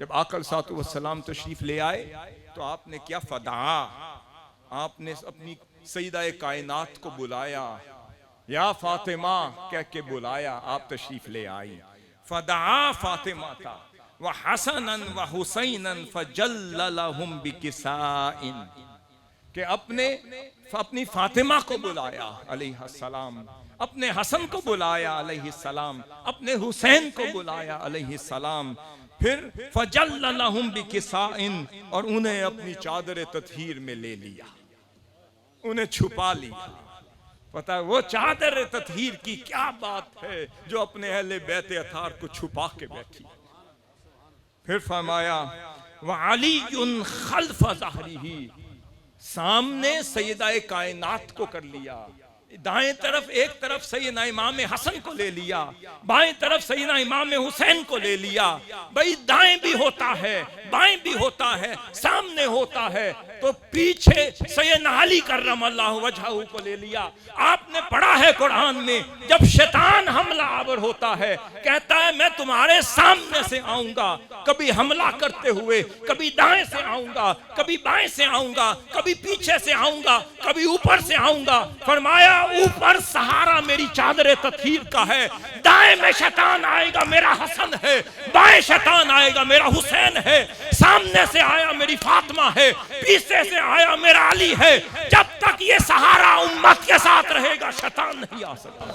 جب آقا علیہ الصلوۃ والسلام تشریف لے آئے تو آپ نے کیا فدعا، آپ نے اپنی سیدہ کائنات کو بلایا، یا فاطمہ کہہ کے بلایا، آپ تشریف لے آئی. فدعا فاطمہ تھا وحسنا وحسینا فجللہم بکساء، کہ اپنی فاطمہ کو بلایا علیہ السلام، اپنے حسن کو بلایا علیہ السلام، اپنے حسین کو بلایا علیہ السلام، پھر فجللہم بکساء، اور انہیں اپنی چادر تطہیر میں لے لیا، انہیں چھپا لیا. پتہ ہے وہ چادر تطہیر کی کیا بات ہے جو اپنے اہل بیت اطہار کو چھپا کے بیٹھی. پھر فرمایا وَعَلِيٌّ خَلْفَ ظَهْرِهِ، سامنے سیدہ کائنات کو کر لیا، دائیں طرف ایک طرف سیدنا امام حسن کو لے لیا، بائیں طرف سیدنا امام حسین کو لے لیا. بھئی دائیں بھی ہوتا ہے، بائیں بھی ہوتا ہے، سامنے ہوتا ہے، تو پیچھے سیدنا علی کرم اللہ وجہہ کو لے لیا. آپ نے پڑھا ہے قرآن میں جب شیطان حملہ آور ہوتا ہے کہتا ہے میں تمہارے سامنے سے آؤں گا، کبھی حملہ کرتے ہوئے، کبھی دائیں سے آؤں گا، کبھی بائیں سے آؤں گا، کبھی پیچھے سے آؤں گا، کبھی اوپر سے آؤں گا. فرمایا اوپر سہارا میری چادر تطہیر کا ہے، دائیں میں شیطان آئے گا میرا حسن ہے، بائیں شیطان آئے گا میرا حسین ہے، سامنے سے آیا میری فاطمہ ہے، پیچھے سے آیا میرا علی ہے. جب تک یہ سہارا امت کے ساتھ رہے گا شیطان نہیں آ سکتا.